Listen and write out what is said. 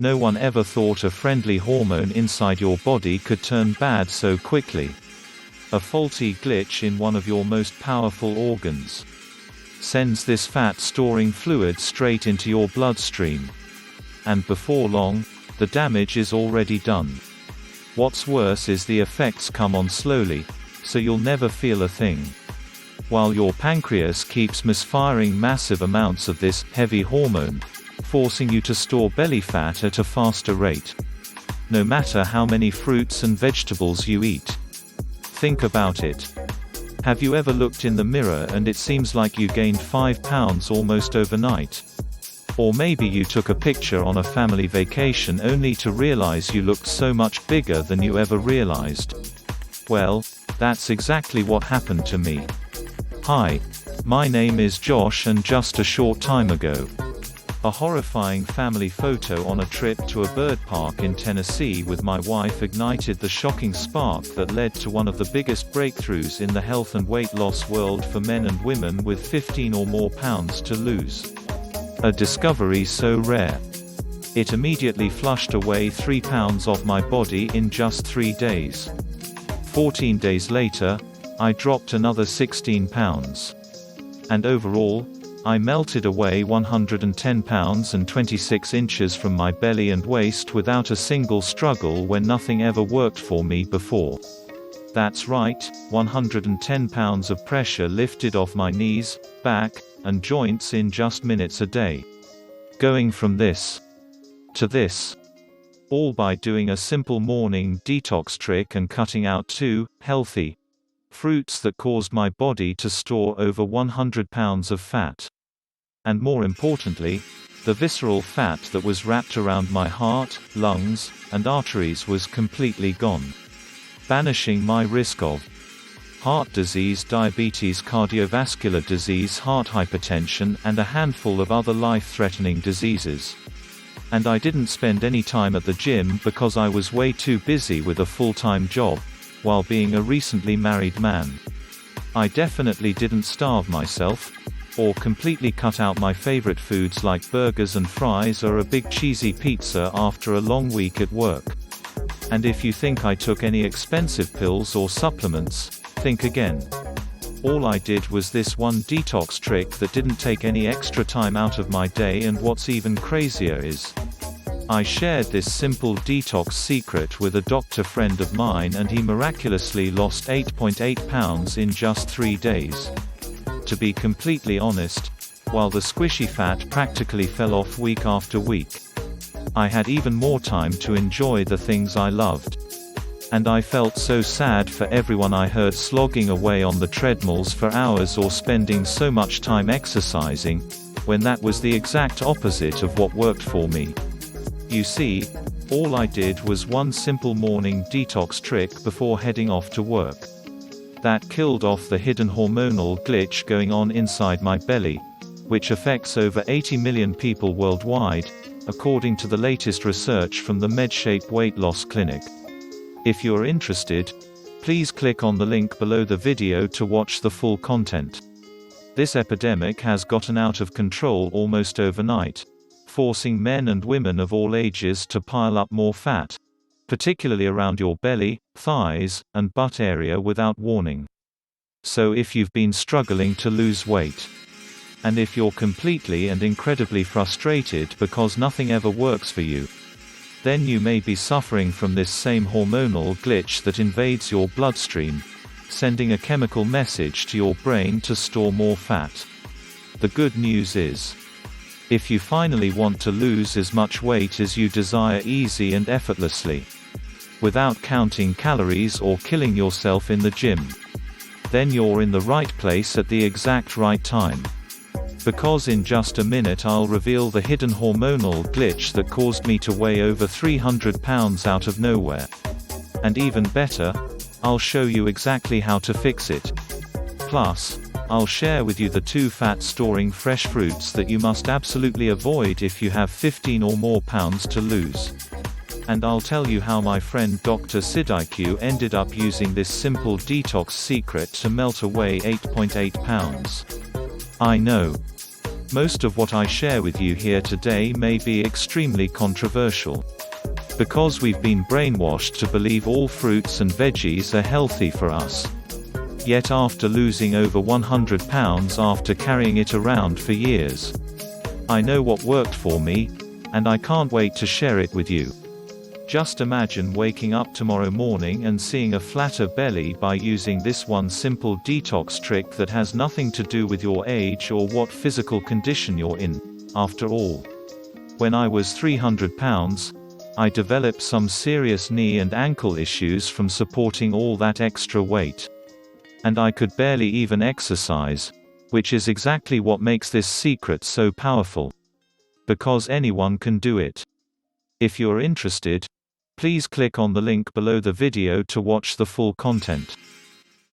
No one ever thought a friendly hormone inside your body could turn bad so quickly. A faulty glitch in one of your most powerful organs sends this fat-storing fluid straight into your bloodstream. And before long, the damage is already done. What's worse is the effects come on slowly, so you'll never feel a thing. While your pancreas keeps misfiring massive amounts of this heavy hormone, forcing you to store belly fat at a faster rate. No matter how many fruits and vegetables you eat. Think about it. Have you ever looked in the mirror and it seems like you gained 5 pounds almost overnight? Or maybe you took a picture on a family vacation only to realize you looked so much bigger than you ever realized. Well, that's exactly what happened to me. Hi. My name is Josh, and just a short time ago, a horrifying family photo on a trip to a bird park in Tennessee with my wife ignited the shocking spark that led to one of the biggest breakthroughs in the health and weight loss world for men and women with 15 or more pounds to lose. A discovery so rare. It immediately flushed away 3 pounds off my body in just 3 days. 14 days later, I dropped another 16 pounds. And overall, I melted away 110 pounds and 26 inches from my belly and waist without a single struggle when nothing ever worked for me before. That's right, 110 pounds of pressure lifted off my knees, back, and joints in just minutes a day. Going from this to this. All by doing a simple morning detox trick and cutting out 2 healthy fruits that caused my body to store over 100 pounds of fat. And more importantly, the visceral fat that was wrapped around my heart, lungs, and arteries was completely gone, banishing my risk of heart disease, diabetes, cardiovascular disease, heart hypertension, and a handful of other life-threatening diseases. And I didn't spend any time at the gym because I was way too busy with a full-time job, while being a recently married man. I definitely didn't starve myself, or completely cut out my favorite foods like burgers and fries or a big cheesy pizza after a long week at work. And if you think I took any expensive pills or supplements, think again. All I did was this one detox trick that didn't take any extra time out of my day, and what's even crazier is, I shared this simple detox secret with a doctor friend of mine and he miraculously lost 8.8 pounds in just 3 days. To be completely honest, while the squishy fat practically fell off week after week, I had even more time to enjoy the things I loved. And I felt so sad for everyone I heard slogging away on the treadmills for hours or spending so much time exercising, when that was the exact opposite of what worked for me. You see, all I did was one simple morning detox trick before heading off to work. That killed off the hidden hormonal glitch going on inside my belly, which affects over 80 million people worldwide, according to the latest research from the MedShape Weight Loss Clinic. If you're interested, please click on the link below the video to watch the full content. This epidemic has gotten out of control almost overnight, forcing men and women of all ages to pile up more fat, particularly around your belly, thighs, and butt area without warning. So if you've been struggling to lose weight, and if you're completely and incredibly frustrated because nothing ever works for you, then you may be suffering from this same hormonal glitch that invades your bloodstream, sending a chemical message to your brain to store more fat. The good news is, if you finally want to lose as much weight as you desire easy and effortlessly, without counting calories or killing yourself in the gym, then you're in the right place at the exact right time. Because in just a minute I'll reveal the hidden hormonal glitch that caused me to weigh over 300 pounds out of nowhere. And even better, I'll show you exactly how to fix it. Plus, I'll share with you the 2 fat-storing fresh fruits that you must absolutely avoid if you have 15 or more pounds to lose. And I'll tell you how my friend Dr. SidIQ ended up using this simple detox secret to melt away 8.8 pounds. I know. Most of what I share with you here today may be extremely controversial. Because we've been brainwashed to believe all fruits and veggies are healthy for us. Yet after losing over 100 pounds after carrying it around for years, I know what worked for me, and I can't wait to share it with you. Just imagine waking up tomorrow morning and seeing a flatter belly by using this one simple detox trick that has nothing to do with your age or what physical condition you're in. After all, when I was 300 pounds, I developed some serious knee and ankle issues from supporting all that extra weight. And I could barely even exercise, which is exactly what makes this secret so powerful. Because anyone can do it. If you're interested, please click on the link below the video to watch the full content.